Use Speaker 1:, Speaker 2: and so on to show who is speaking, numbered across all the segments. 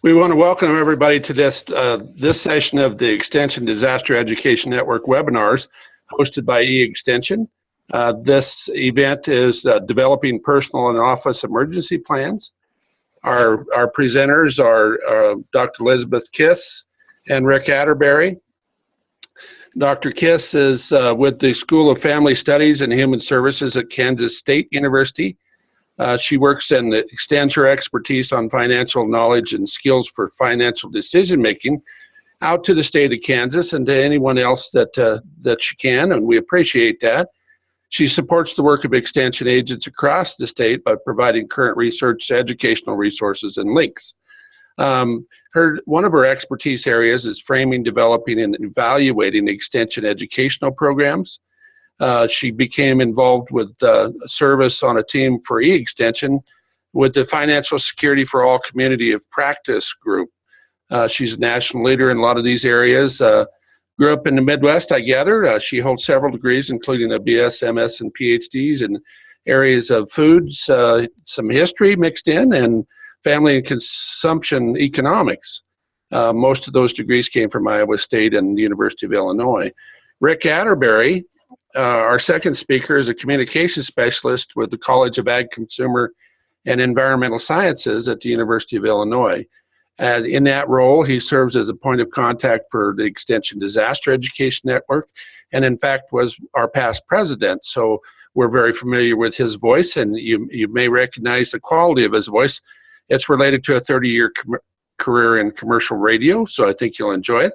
Speaker 1: We want to welcome everybody to this session of the Extension Disaster Education Network webinars hosted by Extension. This event is developing personal and office emergency plans. Our presenters are Dr. Elizabeth Kiss and Rick Atterberry. Dr. Kiss is with the School of Family Studies and Human Services at Kansas State University. She works and extends her expertise on financial knowledge and skills for financial decision making out to the state of Kansas and to anyone else that she can, and we appreciate that. She supports the work of extension agents across the state by providing current research, educational resources, and links. One of her expertise areas is framing, developing, and evaluating extension educational programs. She became involved with service on a team for E-Extension with the Financial Security for All Community of Practice group. She's a national leader in a lot of these areas. Grew up in the Midwest, I gather. She holds several degrees, including a BS, MS, and PhDs in areas of foods, some history mixed in, and family and consumption economics. Most of those degrees came from Iowa State and the University of Illinois. Rick Atterberry, our second speaker, is a communications specialist with the College of Ag, Consumer, and Environmental Sciences at the University of Illinois. And in that role, he serves as a point of contact for the Extension Disaster Education Network, and in fact was our past president. So we're very familiar with his voice, and you may recognize the quality of his voice. It's related to a 30-year career in commercial radio, so I think you'll enjoy it.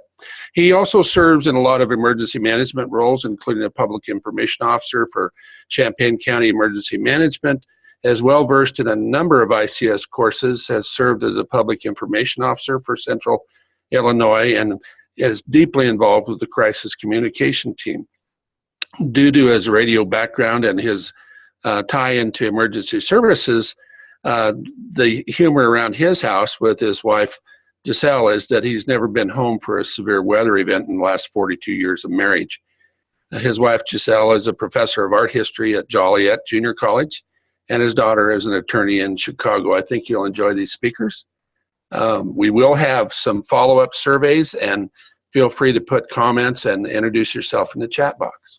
Speaker 1: He also serves in a lot of emergency management roles, including a public information officer for Champaign County Emergency Management, as well versed in a number of ICS courses, has served as a public information officer for Central Illinois, and is deeply involved with the crisis communication team. Due to his radio background and his tie into emergency services, the humor around his house with his wife Giselle is that he's never been home for a severe weather event in the last 42 years of marriage. His wife Giselle is a professor of art history at Joliet Junior College, and his daughter is an attorney in Chicago. I think you'll enjoy these speakers. We will have some follow-up surveys, and feel free to put comments and introduce yourself in the chat box.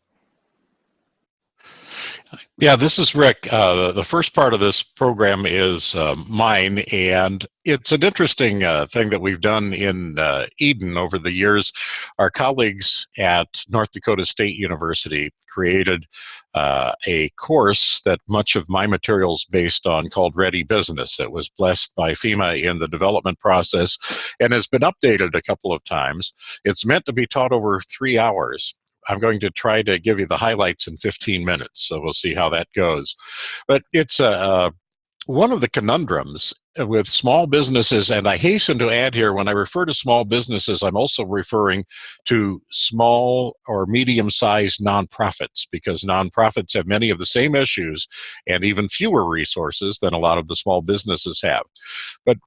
Speaker 2: Yeah, this is Rick. The first part of this program is mine, and it's an interesting thing that we've done in Eden over the years. Our colleagues at North Dakota State University created a course that much of my material is based on called Ready Business. It was blessed by FEMA in the development process and has been updated a couple of times. It's meant to be taught over 3 hours. I'm going to try to give you the highlights in 15 minutes, so we'll see how that goes. But it's one of the conundrums with small businesses, and I hasten to add here, when I refer to small businesses, I'm also referring to small or medium-sized nonprofits, because nonprofits have many of the same issues and even fewer resources than a lot of the small businesses have. But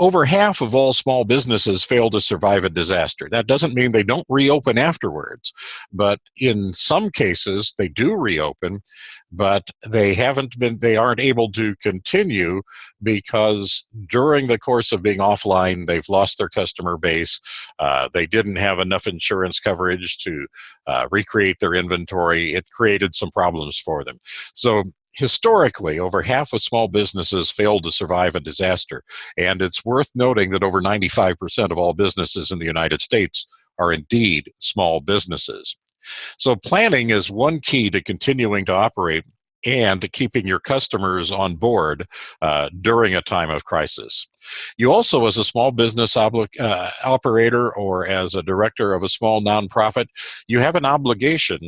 Speaker 2: over half of all small businesses fail to survive a disaster. That doesn't mean they don't reopen afterwards, but in some cases they do reopen, but they aren't able to continue because during the course of being offline, they've lost their customer base. They didn't have enough insurance coverage to recreate their inventory. It created some problems for them. So historically, over half of small businesses failed to survive a disaster, and it's worth noting that over 95% of all businesses in the United States are indeed small businesses. So planning is one key to continuing to operate and to keeping your customers on board during a time of crisis. You also, as a small business operator or as a director of a small nonprofit, you have an obligation,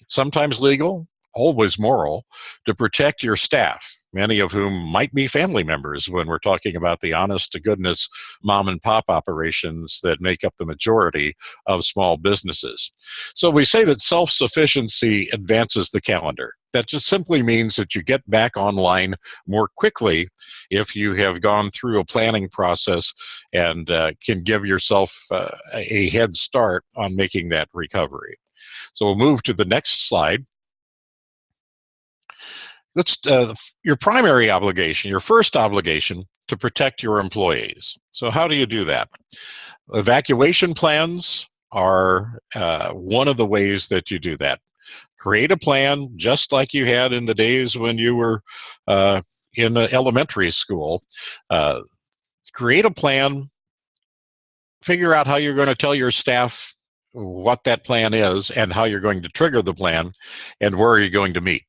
Speaker 2: sometimes legal, always moral, to protect your staff, many of whom might be family members when we're talking about the honest-to-goodness mom-and-pop operations that make up the majority of small businesses. So we say that self-sufficiency advances the calendar. That just simply means that you get back online more quickly if you have gone through a planning process and can give yourself a head start on making that recovery. So we'll move to the next slide. Your primary obligation, your first obligation, to protect your employees. So how do you do that? Evacuation plans are one of the ways that you do that. Create a plan just like you had in the days when you were in elementary school. Create a plan, figure out how you're going to tell your staff what that plan is and how you're going to trigger the plan and where you're going to meet.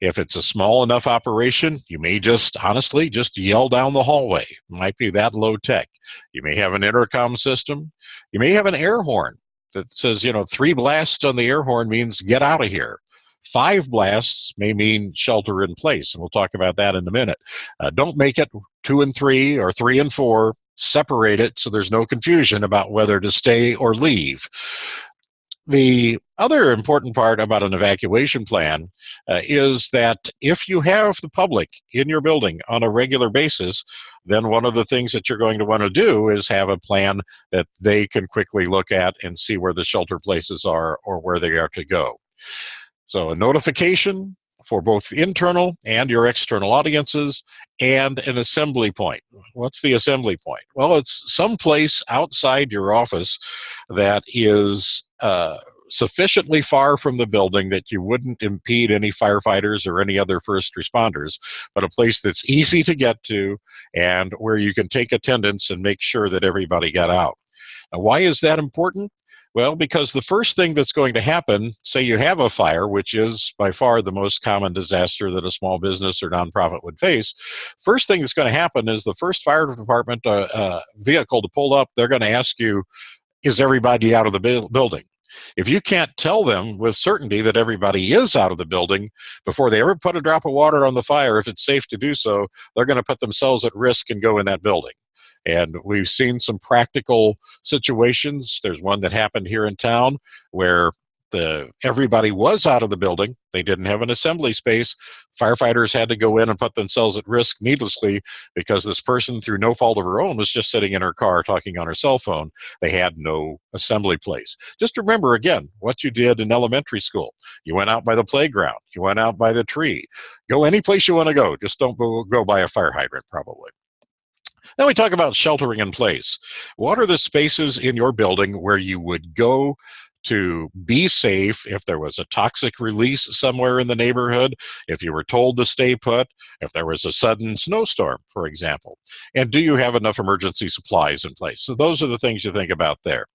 Speaker 2: If it's a small enough operation, you may just honestly just yell down the hallway. It might be that low tech. You may have an intercom system. You may have an air horn that says, 3 blasts on the air horn means get out of here. 5 blasts may mean shelter in place, and we'll talk about that in a minute. Don't make it 2 and 3 or 3 and 4. Separate it so there's no confusion about whether to stay or leave. The other important part about an evacuation plan is that if you have the public in your building on a regular basis, then one of the things that you're going to want to do is have a plan that they can quickly look at and see where the shelter places are or where they are to go. So a notification for both internal and your external audiences, and an assembly point. What's the assembly point? Well, it's someplace outside your office that is sufficiently far from the building that you wouldn't impede any firefighters or any other first responders, but a place that's easy to get to and where you can take attendance and make sure that everybody got out. Now, why is that important? Well, because the first thing that's going to happen, say you have a fire, which is by far the most common disaster that a small business or nonprofit would face, first thing that's going to happen is the first fire department vehicle to pull up, they're going to ask you, is everybody out of the building? If you can't tell them with certainty that everybody is out of the building before they ever put a drop of water on the fire, if it's safe to do so, they're going to put themselves at risk and go in that building. And we've seen some practical situations. There's one that happened here in town where everybody was out of the building. They didn't have an assembly space. Firefighters had to go in and put themselves at risk needlessly because this person, through no fault of her own, was just sitting in her car talking on her cell phone. They had no assembly place. Just remember, again, what you did in elementary school. You went out by the playground. You went out by the tree. Go any place you want to go. Just don't go by a fire hydrant, probably. Then we talk about sheltering in place. What are the spaces in your building where you would go to be safe if there was a toxic release somewhere in the neighborhood, if you were told to stay put, if there was a sudden snowstorm, for example? And do you have enough emergency supplies in place? So those are the things you think about there.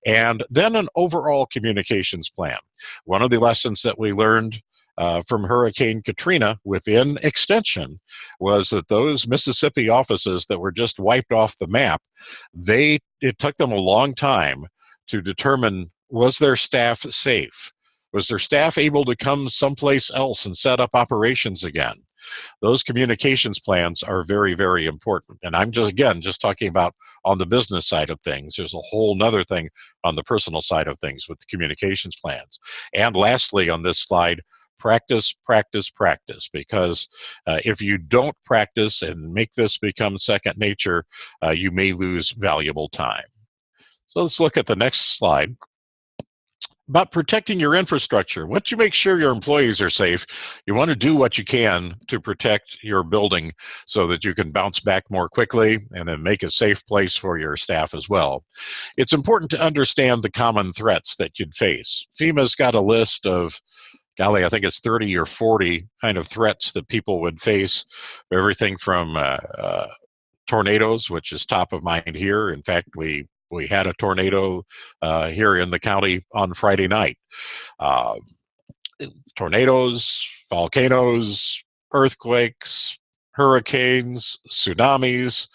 Speaker 2: And then an overall communications plan. One of the lessons that we learned from Hurricane Katrina within Extension was that those Mississippi offices that were just wiped off the map, it took them a long time to determine, was their staff safe? Was their staff able to come someplace else and set up operations again? Those communications plans are very, very important. And I'm just talking about on the business side of things. There's a whole nother thing on the personal side of things with the communications plans. And lastly, on this slide, practice, practice, practice, because if you don't practice and make this become second nature, you may lose valuable time. So let's look at the next slide. About protecting your infrastructure. Once you make sure your employees are safe, you want to do what you can to protect your building so that you can bounce back more quickly and then make a safe place for your staff as well. It's important to understand the common threats that you'd face. FEMA's got a list of, golly, I think it's 30 or 40 kind of threats that people would face. Everything from tornadoes, which is top of mind here. In fact, we had a tornado here in the county on Friday night. Tornadoes, volcanoes, earthquakes, hurricanes, tsunamis,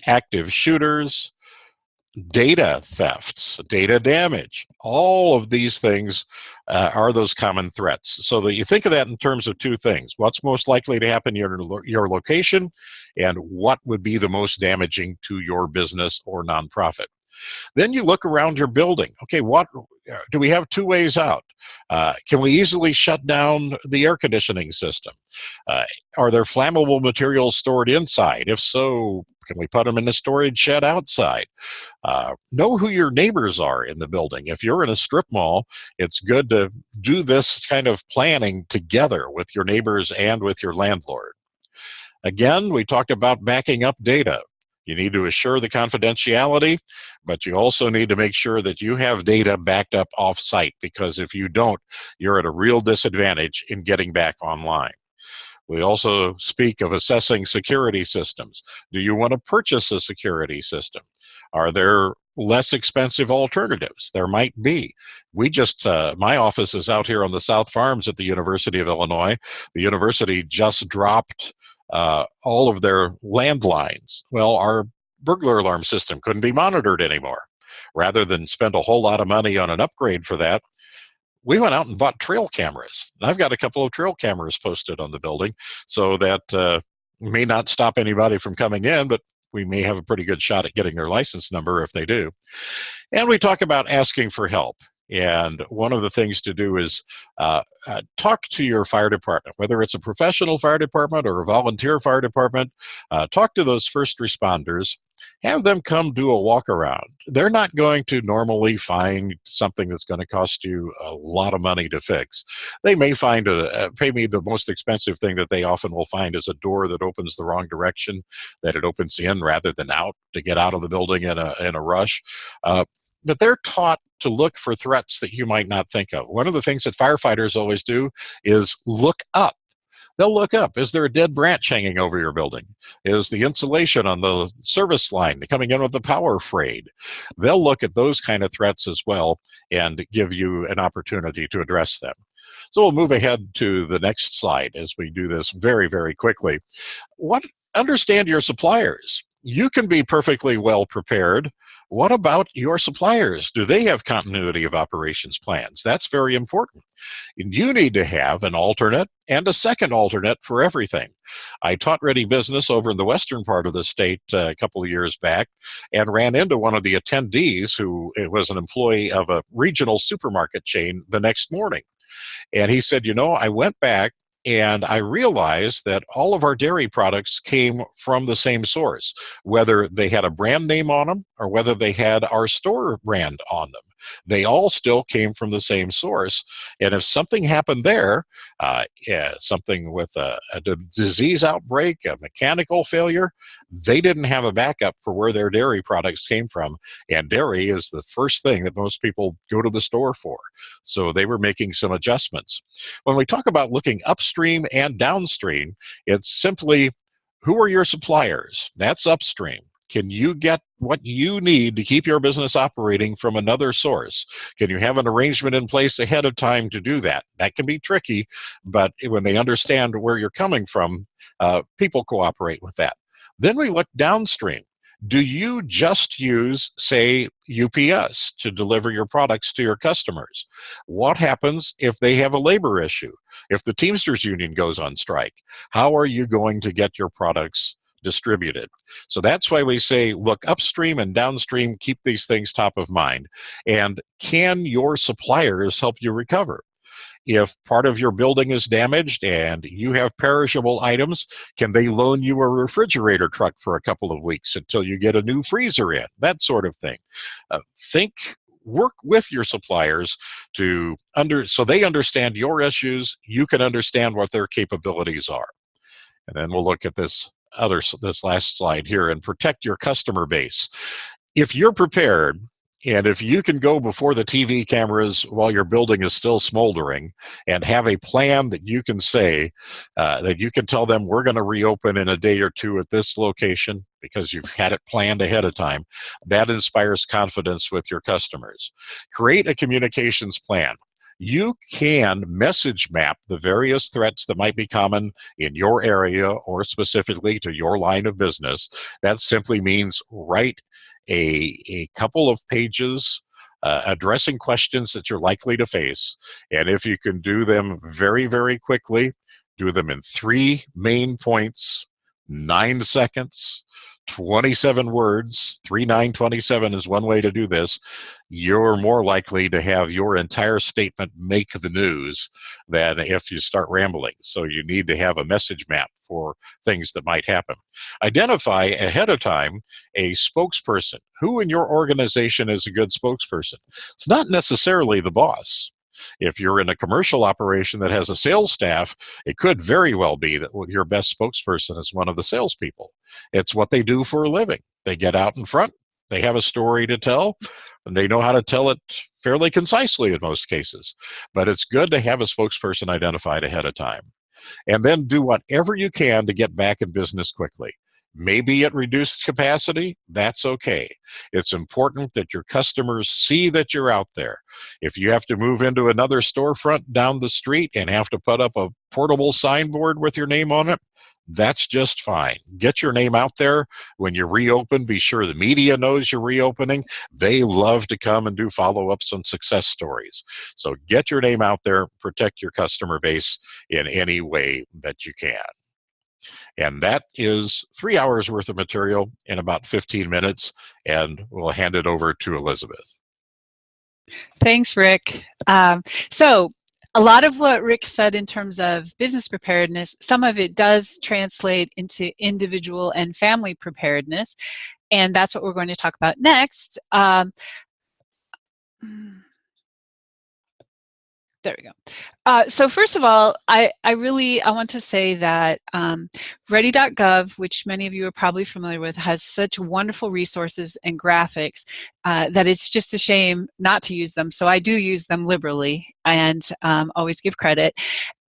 Speaker 2: active shooters, data thefts, data damage. All of these things are those common threats. So that you think of that in terms of two things. What's most likely to happen in your location, and what would be the most damaging to your business or nonprofit. Then you look around your building. Okay, what do we have two ways out? Can we easily shut down the air conditioning system? Uh, are there flammable materials stored inside? If so, can we put them in the storage shed outside? Know who your neighbors are in the building. If you're in a strip mall, it's good to do this kind of planning together with your neighbors and with your landlord. Again, we talked about backing up data. You need to assure the confidentiality, but you also need to make sure that you have data backed up off-site, because if you don't, you're at a real disadvantage in getting back online. We also speak of assessing security systems. Do you want to purchase a security system? Are there less expensive alternatives? There might be. We just, my office is out here on the South Farms at the University of Illinois. The university just dropped all of their landlines. Well, our burglar alarm system couldn't be monitored anymore. Rather than spend a whole lot of money on an upgrade for that, we went out and bought trail cameras. And I've got a couple of trail cameras posted on the building, so that may not stop anybody from coming in, but we may have a pretty good shot at getting their license number if they do. And we talk about asking for help. And one of the things to do is talk to your fire department, whether it's a professional fire department or a volunteer fire department. Talk to those first responders. Have them come do a walk around. They're not going to normally find something that's going to cost you a lot of money to fix. They may find pay me the most expensive thing that they often will find is a door that opens the wrong direction, that it opens in rather than out to get out of the building in a rush. But they're taught to look for threats that you might not think of. One of the things that firefighters always do is look up. They'll look up. Is there a dead branch hanging over your building? Is the insulation on the service line coming in with the power frayed? They'll look at those kind of threats as well and give you an opportunity to address them. So we'll move ahead to the next slide as we do this very, very quickly. Understand your suppliers. You can be perfectly well prepared. What about your suppliers? Do they have continuity of operations plans? That's very important. And you need to have an alternate and a second alternate for everything. I taught Ready Business over in the western part of the state a couple of years back and ran into one of the attendees who was an employee of a regional supermarket chain the next morning. And he said, I went back and I realized that all of our dairy products came from the same source, whether they had a brand name on them or whether they had our store brand on them. They all still came from the same source. And if something happened there, something with a disease outbreak, a mechanical failure, they didn't have a backup for where their dairy products came from. And dairy is the first thing that most people go to the store for. So they were making some adjustments. When we talk about looking upstream and downstream, it's simply, who are your suppliers? That's upstream. Can you get what you need to keep your business operating from another source? Can you have an arrangement in place ahead of time to do that? That can be tricky, but when they understand where you're coming from, people cooperate with that. Then we look downstream. Do you just use, say, UPS to deliver your products to your customers? What happens if they have a labor issue? If the Teamsters Union goes on strike, how are you going to get your products distributed? So that's why we say look upstream and downstream, keep these things top of mind. And can your suppliers help you recover? If part of your building is damaged and you have perishable items, can they loan you a refrigerator truck for a couple of weeks until you get a new freezer in? That sort of thing. Work with your suppliers so they understand your issues, you can understand what their capabilities are. And then we'll look at this last slide here, and protect your customer base. If you're prepared, and if you can go before the TV cameras while your building is still smoldering and have a plan that you can say, that you can tell them, we're going to reopen in a day or two at this location because you've had it planned ahead of time, that inspires confidence with your customers. Create a communications plan. You can message map the various threats that might be common in your area or specifically to your line of business. That simply means write a couple of pages addressing questions that you're likely to face. And if you can do them very, very quickly, do them in 3 main points, 9 seconds, 27 words, 3927 is one way to do this, you're more likely to have your entire statement make the news than if you start rambling. So you need to have a message map for things that might happen. Identify ahead of time a spokesperson. Who in your organization is a good spokesperson? It's not necessarily the boss. If you're in a commercial operation that has a sales staff, it could very well be that your best spokesperson is one of the salespeople. It's what they do for a living. They get out in front, they have a story to tell, and they know how to tell it fairly concisely in most cases. But it's good to have a spokesperson identified ahead of time. And then do whatever you can to get back in business quickly. Maybe at reduced capacity, that's okay. It's important that your customers see that you're out there. If you have to move into another storefront down the street and have to put up a portable signboard with your name on it, that's just fine. Get your name out there. When you reopen, be sure the media knows you're reopening. They love to come and do follow-ups on success stories. So get your name out there, protect your customer base in any way that you can. And that is 3 hours worth of material in about 15 minutes, and we'll hand it over to Elizabeth.
Speaker 3: Thanks, Rick. So a lot of what Rick said in terms of business preparedness, some of it does translate into individual and family preparedness, and that's what we're going to talk about next. There we go. So first of all, I want to say that ready.gov, which many of you are probably familiar with, has such wonderful resources and graphics that it's just a shame not to use them. So I do use them liberally and always give credit.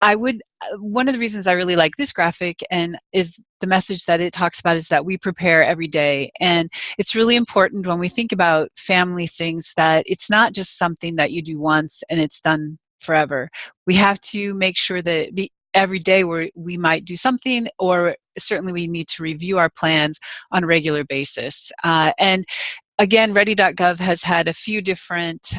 Speaker 3: One of the reasons I really like this graphic and is the message that it talks about is that we prepare every day. And it's really important when we think about family things that it's not just something that you do once and it's done forever. We have to make sure that every day we might do something, or certainly we need to review our plans on a regular basis. And again, ready.gov has had a few different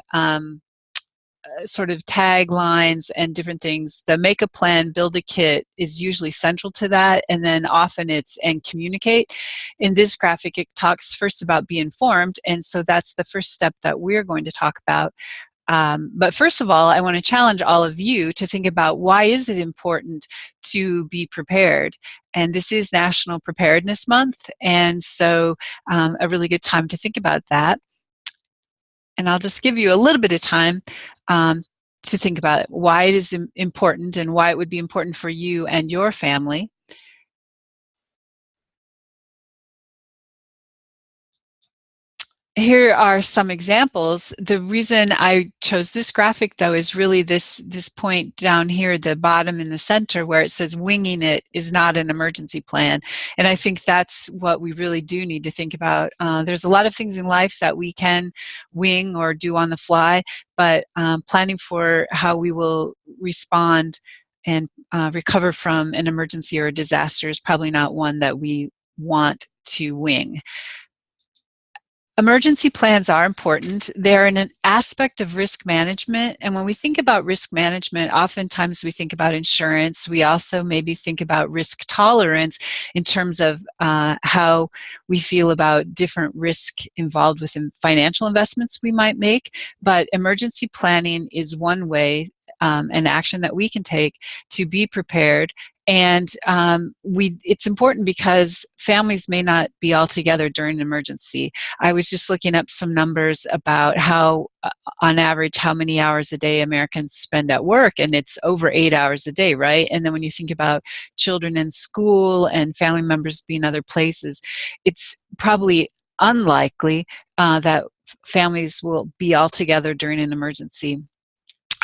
Speaker 3: sort of taglines and different things. The make a plan, build a kit is usually central to that, and then often it's and communicate. In this graphic, it talks first about be informed, and so that's the first step that we're going to talk about. But first of all, I want to challenge all of you to think about why is it important to be prepared. And this is National Preparedness Month, and so a really good time to think about that. And I'll just give you a little bit of time to think about why it is important and why it would be important for you and your family. Here are some examples. The reason I chose this graphic, though, is really this point down here at the bottom in the center where it says winging it is not an emergency plan. And I think that's what we really do need to think about. There's a lot of things in life that we can wing or do on the fly, but planning for how we will respond and recover from an emergency or a disaster is probably not one that we want to wing. Emergency plans are important. They're an aspect of risk management, and when we think about risk management, oftentimes we think about insurance. We also maybe think about risk tolerance in terms of how we feel about different risk involved with financial investments we might make, but emergency planning is one way, an action that we can take to be prepared. And it's important because families may not be all together during an emergency. I was just looking up some numbers about how, on average, how many hours a day Americans spend at work, and it's over 8 hours a day, right? And then when you think about children in school and family members being other places, it's probably unlikely that families will be all together during an emergency.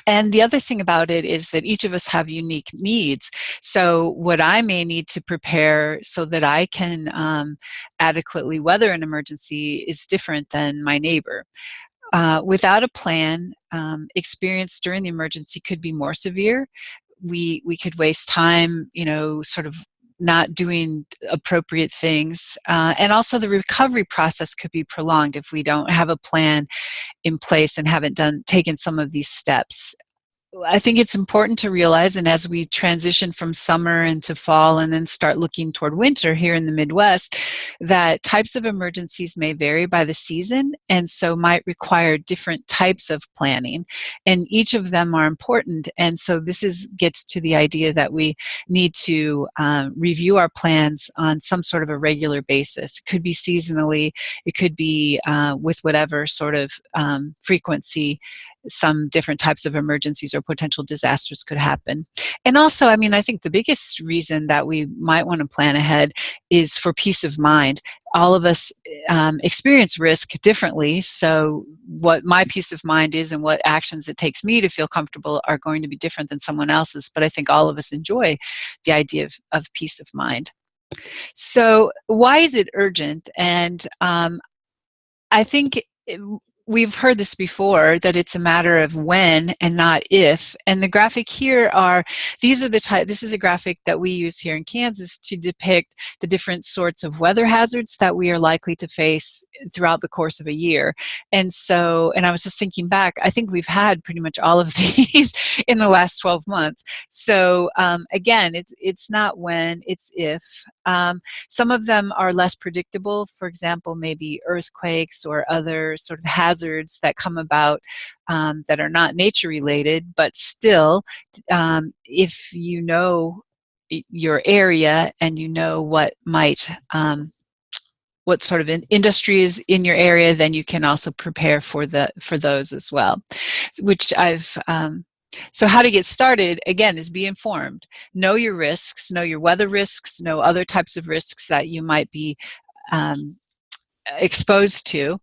Speaker 3: And the other thing about it is that each of us have unique needs. So what I may need to prepare so that I can adequately weather an emergency is different than my neighbor. Without a plan, experience during the emergency could be more severe. We could waste time, sort of not doing appropriate things. And also the recovery process could be prolonged if we don't have a plan in place and haven't taken some of these steps. I think it's important to realize, and as we transition from summer into fall and then start looking toward winter here in the Midwest, that types of emergencies may vary by the season and so might require different types of planning. And each of them are important. And so gets to the idea that we need to review our plans on some sort of a regular basis. It could be seasonally, it could be with whatever sort of frequency some different types of emergencies or potential disasters could happen. And also, I mean, I think the biggest reason that we might want to plan ahead is for peace of mind. All of us experience risk differently, so what my peace of mind is and what actions it takes me to feel comfortable are going to be different than someone else's, but I think all of us enjoy the idea of peace of mind. So why is it urgent? And I think we've heard this before, that it's a matter of when and not if. And the graphic here this is a graphic that we use here in Kansas to depict the different sorts of weather hazards that we are likely to face throughout the course of a year. And I was just thinking back, I think we've had pretty much all of these in the last 12 months. So again, it's not when, it's if. Some of them are less predictable. For example, maybe earthquakes or other sort of hazards that come about that are not nature related, but still, if you know your area and you know what sort of industry is in your area, then you can also prepare for those as well, which so how to get started, again, is be informed. Know your risks, know your weather risks, know other types of risks that you might be exposed to.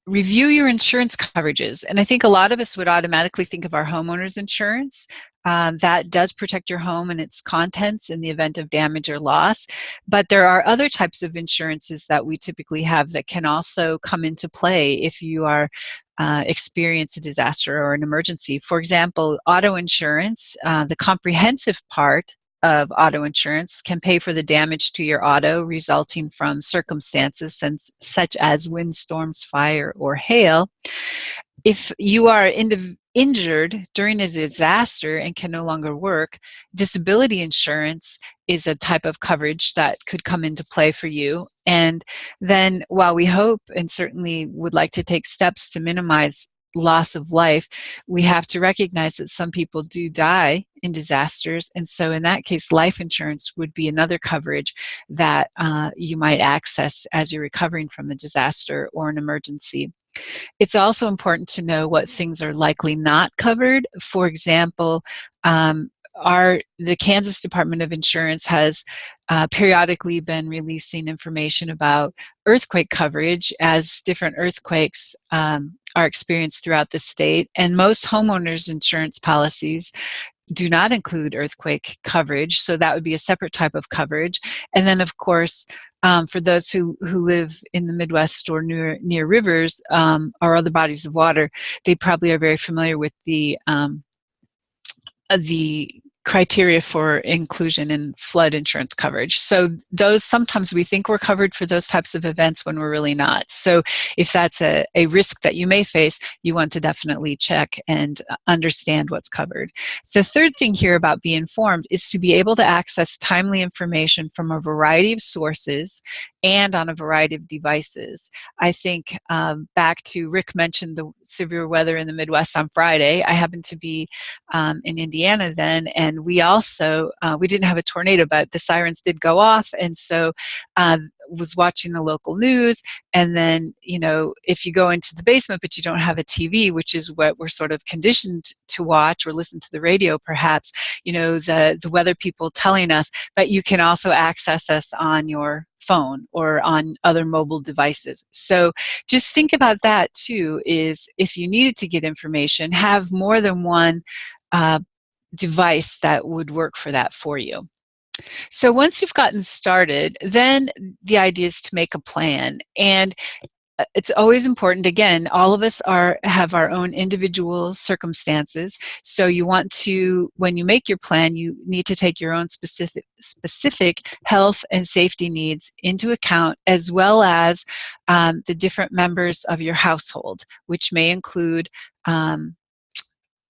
Speaker 3: Review your insurance coverages. And I think a lot of us would automatically think of our homeowner's insurance. That does protect your home and its contents in the event of damage or loss. But there are other types of insurances that we typically have that can also come into play if you are experience a disaster or an emergency. For example, auto insurance, the comprehensive part of auto insurance can pay for the damage to your auto resulting from circumstances such as windstorms, fire, or hail. If you are injured during a disaster and can no longer work, disability insurance is a type of coverage that could come into play for you. And then while we hope and certainly would like to take steps to minimize loss of life, we have to recognize that some people do die in disasters. And so in that case, life insurance would be another coverage that you might access as you're recovering from a disaster or an emergency. It's also important to know what things are likely not covered. For example, the Kansas Department of Insurance has periodically been releasing information about earthquake coverage as different earthquakes are experienced throughout the state. And most homeowners insurance policies do not include earthquake coverage, so that would be a separate type of coverage. And then, of course, for those who live in the Midwest or near rivers or other bodies of water, they probably are very familiar with the criteria for inclusion in flood insurance coverage. So those, sometimes we think we're covered for those types of events when we're really not. So if that's a risk that you may face, you want to definitely check and understand what's covered. The third thing here about being informed is to be able to access timely information from a variety of sources and on a variety of devices. I think back to Rick mentioned the severe weather in the Midwest on Friday. I happened to be in Indiana then, and we also, we didn't have a tornado, but the sirens did go off, and so was watching the local news. And then, you know, if you go into the basement but you don't have a TV, which is what we're sort of conditioned to watch or listen to the radio perhaps, you know, the weather people telling us, but you can also access us on your phone or on other mobile devices. So just think about that too, is if you needed to get information, have more than one device that would work for that for you. So once you've gotten started, then the idea is to make a plan. And it's always important, again, all of us have our own individual circumstances. So you want to, when you make your plan, you need to take your own specific health and safety needs into account, as well as the different members of your household, which may include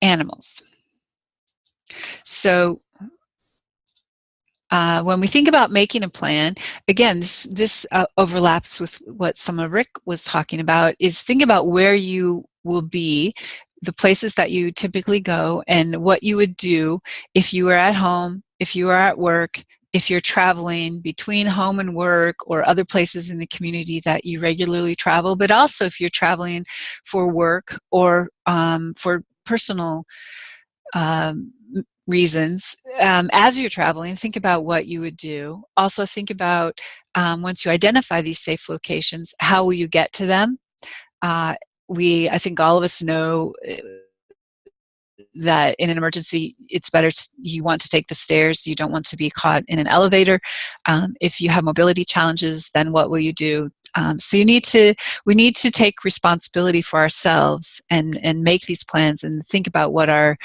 Speaker 3: animals. So when we think about making a plan, again, this overlaps with what some of Rick was talking about, is think about where you will be, the places that you typically go, and what you would do if you were at home, if you are at work, if you're traveling between home and work or other places in the community that you regularly travel, but also if you're traveling for work or for personal reasons. As you're traveling, think about what you would do. Also think about, once you identify these safe locations, how will you get to them? I think all of us know that in an emergency, it's better you want to take the stairs. You don't want to be caught in an elevator. If you have mobility challenges, then what will you do? So we need to take responsibility for ourselves and make these plans and think about what our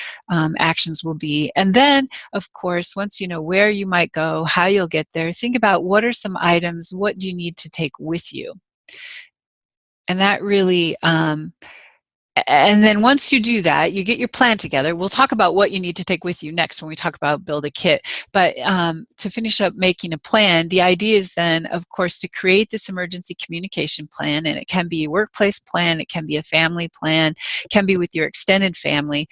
Speaker 3: actions will be. And then, of course, once you know where you might go, how you'll get there, think about what are some items, what do you need to take with you? And that really, and then once you do that, you get your plan together. We'll talk about what you need to take with you next when we talk about build a kit. But to finish up making a plan, the idea is then, of course, to create this emergency communication plan. And it can be a workplace plan, it can be a family plan, it can be with your extended family.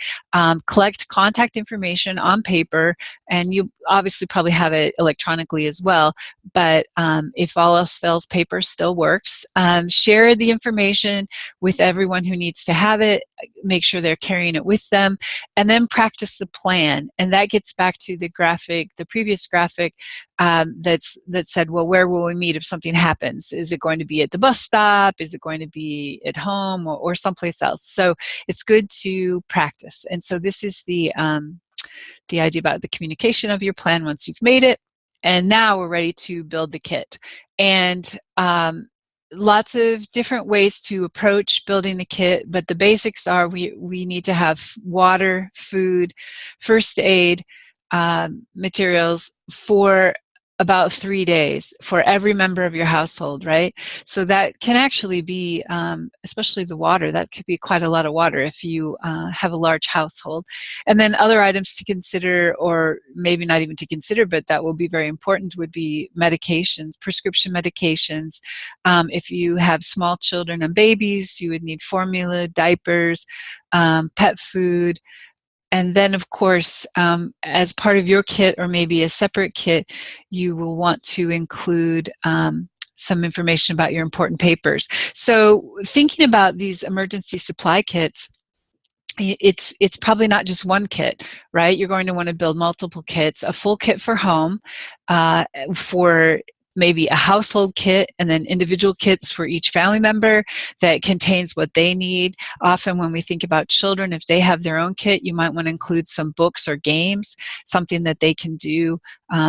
Speaker 3: Collect contact information on paper, and you obviously probably have it electronically as well. But if all else fails, paper still works. Share the information with everyone who needs to have it, make sure they're carrying it with them, and then practice the plan. And that gets back to the graphic, the previous graphic that said, well, where will we meet if something happens? Is it going to be at the bus stop? Is it going to be at home or someplace else? So it's good to practice. And so this is the idea about the communication of your plan once you've made it. And now we're ready to build the kit. And lots of different ways to approach building the kit, but the basics are we need to have water, food, first aid materials for about 3 days for every member of your household, right? So that can actually be, especially the water, that could be quite a lot of water if you have a large household. And then other items to consider, or maybe not even to consider, but that will be very important, would be medications, prescription medications. If you have small children and babies, you would need formula, diapers, pet food. And then, of course, as part of your kit or maybe a separate kit, you will want to include some information about your important papers. So thinking about these emergency supply kits, it's probably not just one kit, right? You're going to want to build multiple kits, a full kit for home, for maybe a household kit, and then individual kits for each family member that contains what they need. Often when we think about children, if they have their own kit, you might want to include some books or games, something that they can do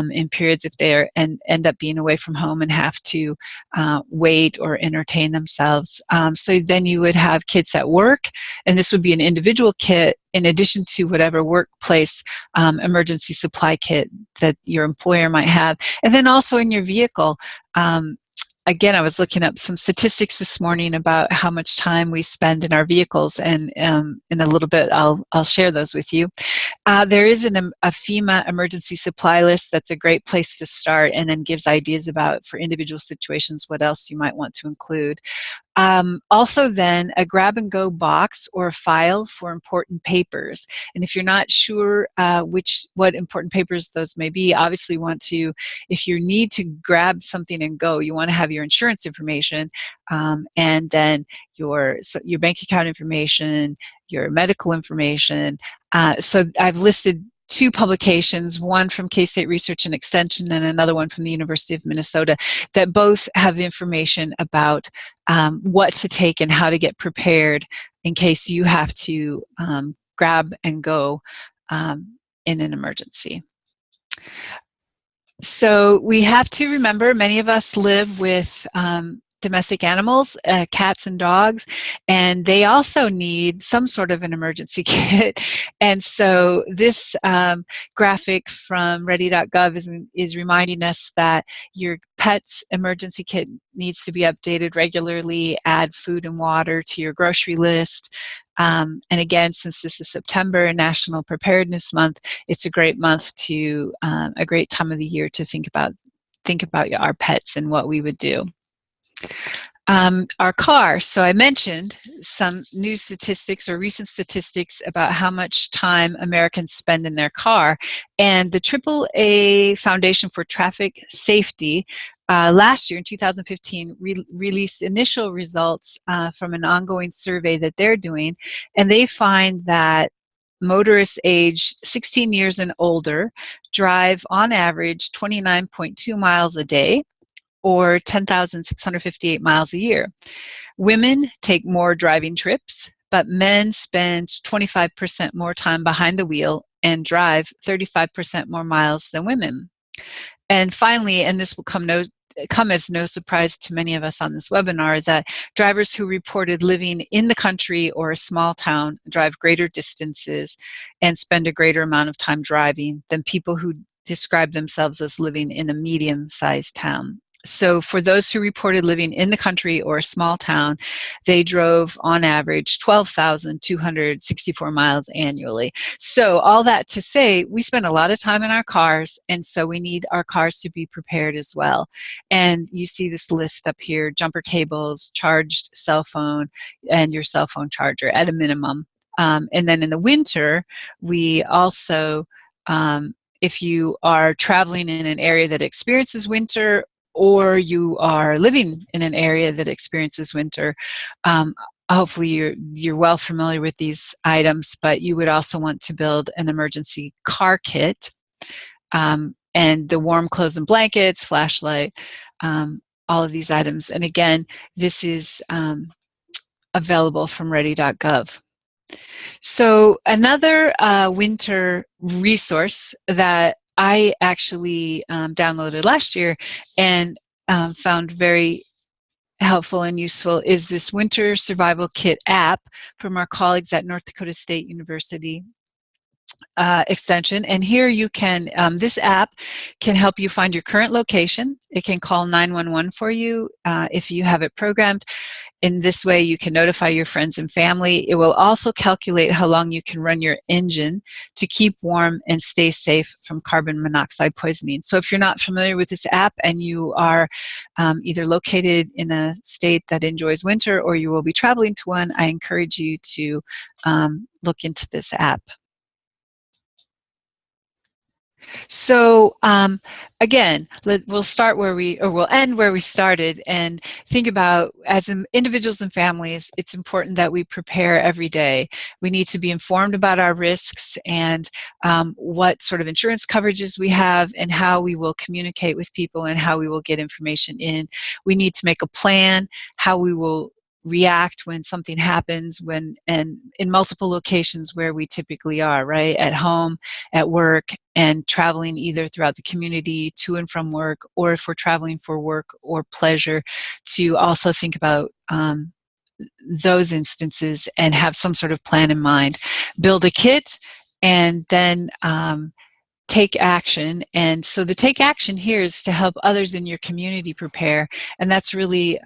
Speaker 3: in periods if they end up being away from home and have to wait or entertain themselves. So then you would have kits at work, and this would be an individual kit in addition to whatever workplace emergency supply kit that your employer might have. And then also in your vehicle, again, I was looking up some statistics this morning about how much time we spend in our vehicles, and in a little bit I'll share those with you. There is a FEMA emergency supply list that's a great place to start, and then gives ideas about, for individual situations, what else you might want to include. Also then, a grab-and-go box or a file for important papers. And if you're not sure what important papers those may be, obviously you want to, if you need to grab something and go, you want to have your insurance information, and then your bank account information, your medical information. So I've listed 2 publications, one from K-State Research and Extension and another one from the University of Minnesota, that both have information about what to take and how to get prepared in case you have to grab and go in an emergency. So we have to remember, many of us live with domestic animals, cats and dogs, and they also need some sort of an emergency kit. And so this graphic from ready.gov is reminding us that your pet's emergency kit needs to be updated regularly. Add food and water to your grocery list. And again, since this is September and National Preparedness Month, it's a great month to a great time of the year to think about our pets and what we would do. Our car. So I mentioned some new statistics or recent statistics about how much time Americans spend in their car. And the AAA Foundation for Traffic Safety last year in 2015 released initial results from an ongoing survey that they're doing. And they find that motorists aged 16 years and older drive on average 29.2 miles a day, or 10,658 miles a year. Women take more driving trips, but men spend 25% more time behind the wheel and drive 35% more miles than women. And finally, and this will come as no surprise to many of us on this webinar, that drivers who reported living in the country or a small town drive greater distances and spend a greater amount of time driving than people who describe themselves as living in a medium-sized town. So for those who reported living in the country or a small town, they drove on average 12,264 miles annually. So all that to say, we spend a lot of time in our cars, and so we need our cars to be prepared as well. And you see this list up here: jumper cables, charged cell phone, and your cell phone charger at a minimum. And then in the winter, we also, if you are traveling in an area that experiences winter, or you are living in an area that experiences winter, hopefully you're well familiar with these items, but you would also want to build an emergency car kit, and the warm clothes and blankets, flashlight, all of these items. And again, this is available from ready.gov. So another winter resource that I actually downloaded last year and found very helpful and useful is this Winter Survival Kit app from our colleagues at North Dakota State University Extension. And here you can, this app can help you find your current location. It can call 911 for you if you have it programmed. In this way, you can notify your friends and family. It will also calculate how long you can run your engine to keep warm and stay safe from carbon monoxide poisoning. So if you're not familiar with this app and you are either located in a state that enjoys winter or you will be traveling to one, I encourage you to look into this app. So again, we'll start where we'll end where we started, and think about, as individuals and families, it's important that we prepare every day. We need to be informed about our risks and what sort of insurance coverages we have and how we will communicate with people and how we will get information in. We need to make a plan how we will react when something happens, and in multiple locations where we typically are, right? At home, at work, and traveling either throughout the community to and from work, or if we're traveling for work or pleasure, to also think about those instances and have some sort of plan in mind. Build a kit and then take action. And so the take action here is to help others in your community prepare. And that's really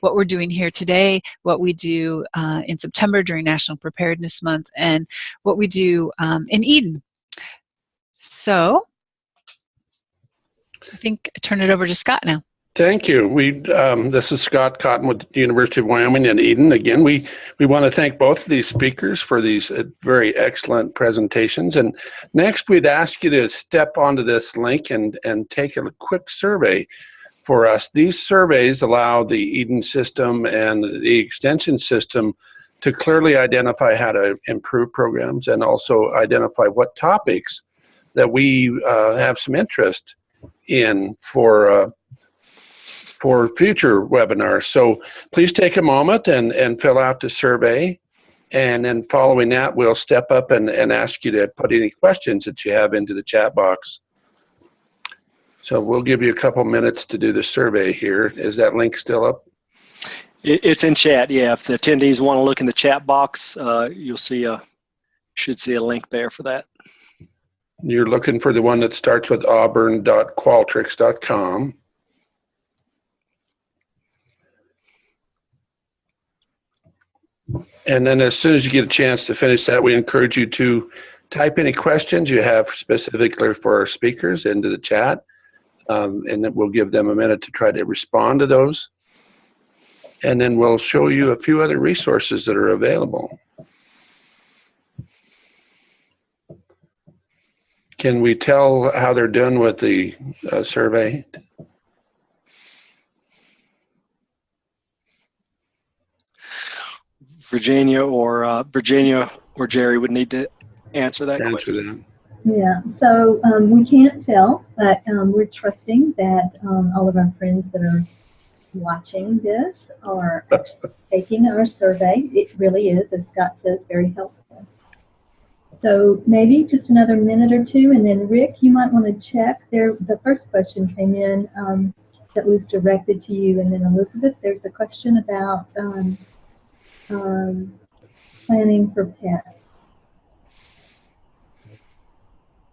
Speaker 3: what we're doing here today, what we do in September during National Preparedness Month, and what we do in Eden. So I think I turn it over to Scott now.
Speaker 1: Thank you. This is Scott Cotton with the University of Wyoming in Eden. Again, we want to thank both of these speakers for these very excellent presentations. And next, we'd ask you to step onto this link and take a quick survey for us. These surveys allow the Eden system and the extension system to clearly identify how to improve programs and also identify what topics that we have some interest in for future webinars. So please take a moment and fill out the survey, and then following that, we'll step up and ask you to put any questions that you have into the chat box. So we'll give you a couple minutes to do the survey here. Is that link still up?
Speaker 4: It's in chat. Yeah, if the attendees want to look in the chat box, you'll should see a link there for that.
Speaker 1: You're looking for the one that starts with auburn.qualtrics.com. And then as soon as you get a chance to finish that, we encourage you to type any questions you have specifically for our speakers into the chat, and then we'll give them a minute to try to respond to those. And then we'll show you a few other resources that are available. Can we tell how they're doing with the survey?
Speaker 4: Virginia or Jerry would need to answer that question.
Speaker 5: Yeah, so we can't tell, but we're trusting that all of our friends that are watching this are taking our survey. It really is, as Scott says, very helpful. So maybe just another minute or two, and then Rick, you might want to check there. The first question came in that was directed to you, and then Elizabeth, there's a question about planning for pets.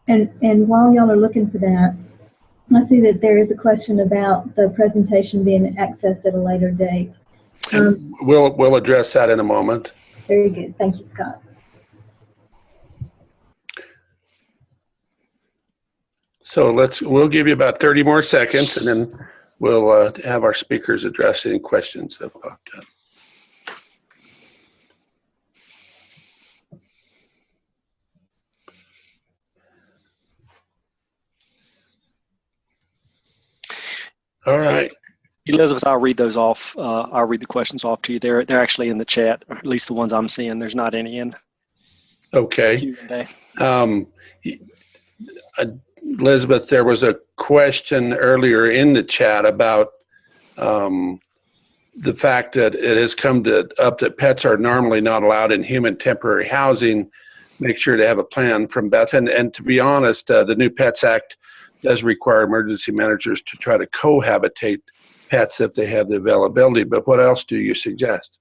Speaker 5: And while y'all are looking for that, I see that there is a question about the presentation being accessed at a later date.
Speaker 1: We'll address that in a moment.
Speaker 5: Very good. Thank you, Scott.
Speaker 1: So we'll give you about 30 more seconds, and then we'll have our speakers address any questions that popped up. All right.
Speaker 4: Elizabeth, I'll read those off. I'll read the questions off to you. They're actually in the chat, or at least the ones I'm seeing. There's not any in.
Speaker 1: Okay. Elizabeth, there was a question earlier in the chat about the fact that it has come up that pets are normally not allowed in human temporary housing. Make sure to have a plan from Beth. And to be honest, the new Pets Act does require emergency managers to try to cohabitate pets if they have the availability. But what else do you suggest?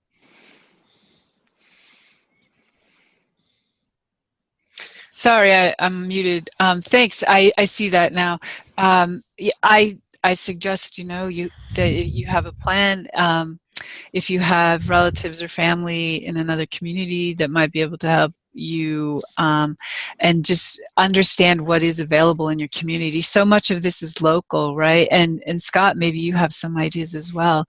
Speaker 3: Sorry, I'm muted. Thanks. I see that now. I suggest that you have a plan. If you have relatives or family in another community that might be able to help you, and just understand what is available in your community. So much of this is local, right? And Scott, maybe you have some ideas as well.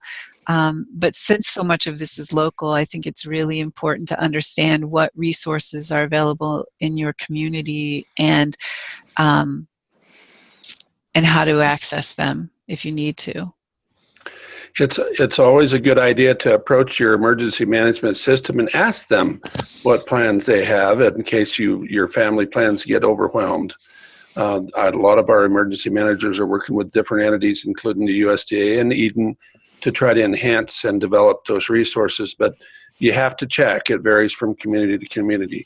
Speaker 3: But since so much of this is local, I think it's really important to understand what resources are available in your community and how to access them if you need to.
Speaker 1: It's always a good idea to approach your emergency management system and ask them what plans they have in case your family plans get overwhelmed. A lot of our emergency managers are working with different entities, including the USDA and Eden, to try to enhance and develop those resources. But you have to check. It varies from community to community.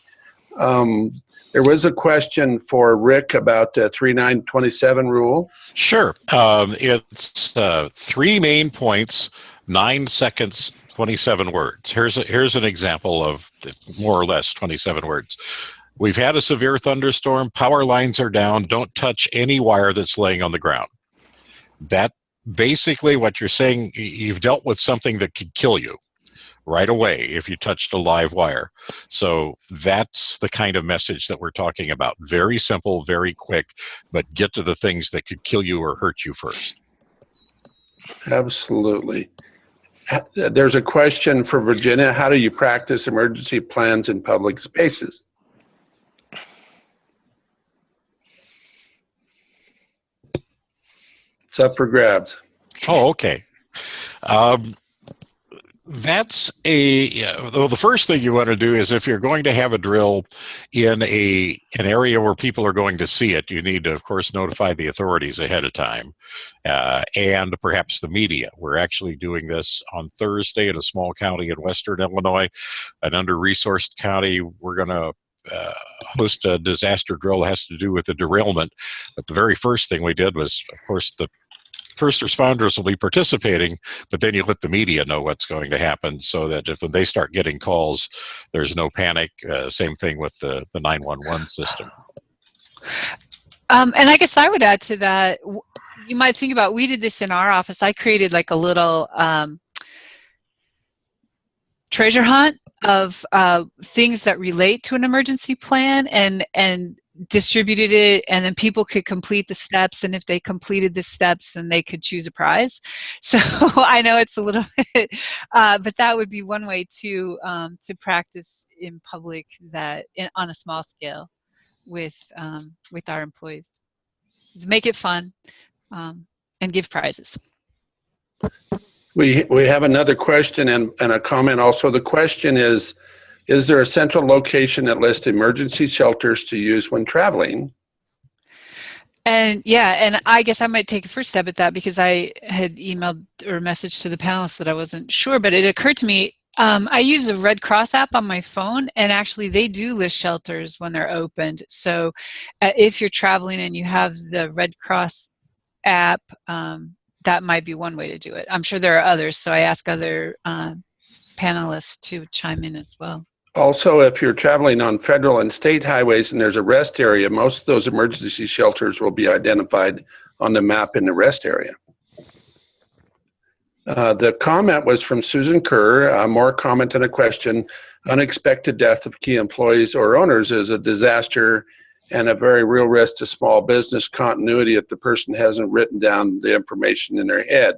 Speaker 1: There was a question for Rick about the 3927 rule.
Speaker 2: Sure. It's 3 main points, 9 seconds, 27 words. Here's an example of more or less 27 words. We've had a severe thunderstorm. Power lines are down. Don't touch any wire that's laying on the ground. That basically what you're saying, you've dealt with something that could kill you right away if you touched a live wire. So that's the kind of message that we're talking about. Very simple, very quick, but get to the things that could kill you or hurt you first.
Speaker 1: Absolutely. There's a question for Virginia. How do you practice emergency plans in public spaces? It's up for grabs.
Speaker 2: Oh, okay. That's the first thing you want to do is if you're going to have a drill in an area where people are going to see it, you need to, of course, notify the authorities ahead of time and perhaps the media. We're actually doing this on Thursday in a small county in western Illinois, an under-resourced county. We're going to host a disaster drill that has to do with the derailment. But the very first thing we did was, of course, the first responders will be participating, but then you let the media know what's going to happen so that if they start getting calls, there's no panic. Same thing with the 911 system.
Speaker 3: And I guess I would add to that, you might think about, we did this in our office. I created like a little treasure hunt of things that relate to an emergency plan, and distributed it, and then people could complete the steps, and if they completed the steps, then they could choose a prize. So I know it's a little bit, but that would be one way to practice in public that on a small scale with our employees. Is make it fun and give prizes.
Speaker 1: We have another question and a comment also. The question is there a central location that lists emergency shelters to use when traveling?
Speaker 3: And yeah, and I guess I might take a first stab at that, because I had emailed or messaged to the panelists that I wasn't sure, but it occurred to me, I use the Red Cross app on my phone, and actually they do list shelters when they're opened. So if you're traveling and you have the Red Cross app, that might be one way to do it. I'm sure there are others, so I ask other panelists to chime in as well.
Speaker 1: Also, if you're traveling on federal and state highways and there's a rest area, most of those emergency shelters will be identified on the map in the rest area. The comment was from Susan Kerr, more comment than a question. Unexpected death of key employees or owners is a disaster and a very real risk to small business continuity if the person hasn't written down the information in their head,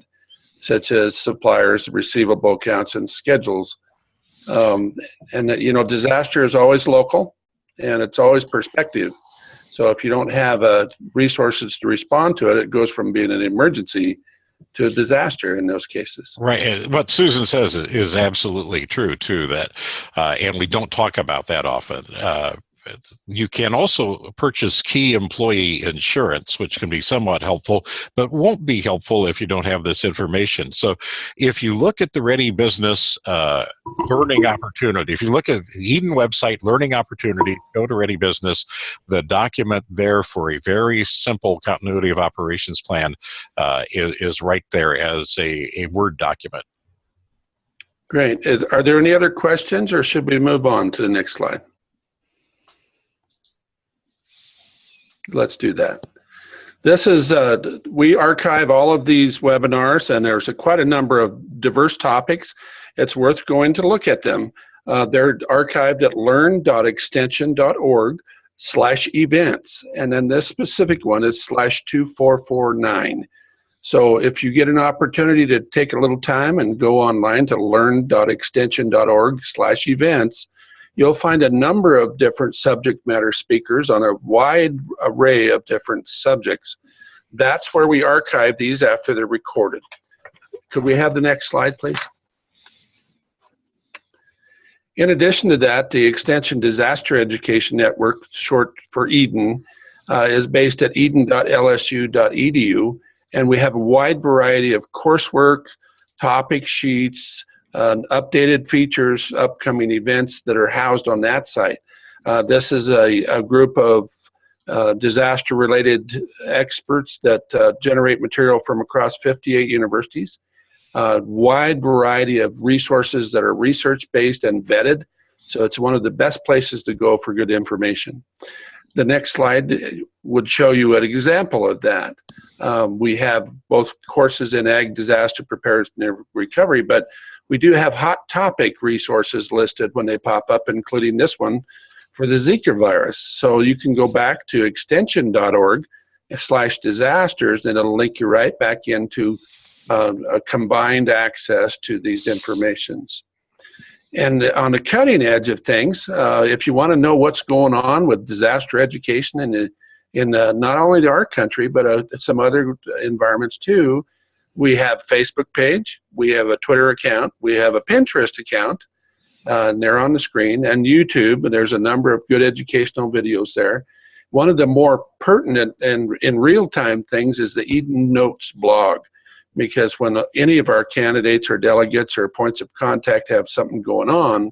Speaker 1: such as suppliers, receivable accounts, and schedules. Disaster is always local, and it's always perspective. So if you don't have resources to respond to it, it goes from being an emergency to a disaster in those cases.
Speaker 2: Right. What Susan says is absolutely true, too, that, and we don't talk about that often. You can also purchase key employee insurance, which can be somewhat helpful, but won't be helpful if you don't have this information. So if you look at the Ready Business Learning Opportunity, if you look at the Eden website, Learning Opportunity, go to Ready Business, the document there for a very simple continuity of operations plan is right there as a Word document.
Speaker 1: Great. Are there any other questions, or should we move on to the next slide? Let's do that. This is, we archive all of these webinars, and there's quite a number of diverse topics. It's worth going to look at them. They're archived at learn.extension.org/events, and then this specific one is /2449. So if you get an opportunity to take a little time and go online to learn.extension.org/events, you'll find a number of different subject matter speakers on a wide array of different subjects. That's where we archive these after they're recorded. Could we have the next slide, please? In addition to that, the Extension Disaster Education Network, short for EDEN, is based at eden.lsu.edu, and we have a wide variety of coursework, topic sheets, updated features, upcoming events that are housed on that site. This is a group of disaster-related experts that generate material from across 58 universities. Wide variety of resources that are research-based and vetted, so it's one of the best places to go for good information. The next slide would show you an example of that. We have both courses in Ag Disaster Preparedness and Recovery, but we do have hot topic resources listed when they pop up, including this one for the Zika virus. So you can go back to extension.org/disasters, and it'll link you right back into a combined access to these informations. And on the cutting edge of things, if you want to know what's going on with disaster education in not only our country, but some other environments too, we have a Facebook page, we have a Twitter account, we have a Pinterest account, and they're on the screen, and YouTube, and there's a number of good educational videos there. One of the more pertinent and in real-time things is the Eden Notes blog, because when any of our candidates or delegates or points of contact have something going on,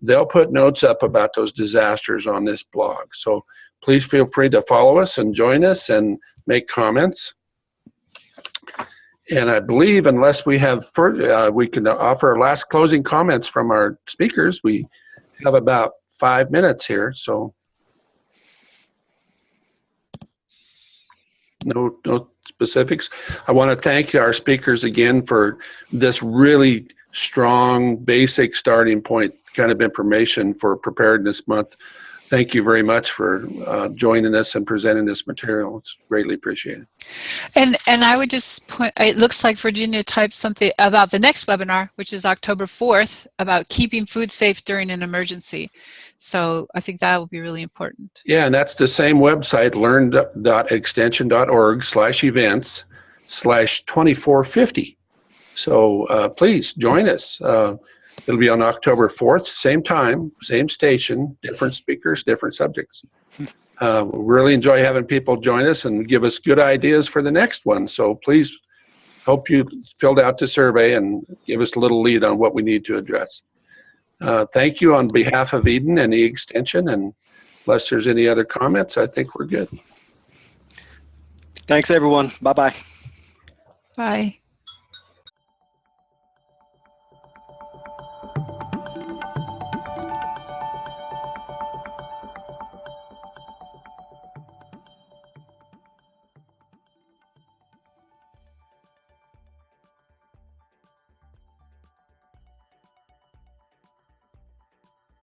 Speaker 1: they'll put notes up about those disasters on this blog. So please feel free to follow us and join us and make comments. And I believe, unless we have further, we can offer our last closing comments from our speakers. We have about 5 minutes here, so no specifics. I want to thank our speakers again for this really strong, basic starting point kind of information for Preparedness Month. Thank you very much for joining us and presenting this material. It's greatly appreciated.
Speaker 3: And I would just point, it looks like Virginia typed something about the next webinar, which is October 4th, about keeping food safe during an emergency. So I think that will be really important.
Speaker 1: Yeah, and that's the same website, learn.extension.org/events/2450. So please join us. It'll be on October 4th, same time, same station, different speakers, different subjects. We really enjoy having people join us and give us good ideas for the next one. So please, hope you filled out the survey and give us a little lead on what we need to address. Thank you on behalf of Eden and E-Extension, and unless there's any other comments, I think we're good.
Speaker 4: Thanks, everyone. Bye-bye.
Speaker 3: Bye.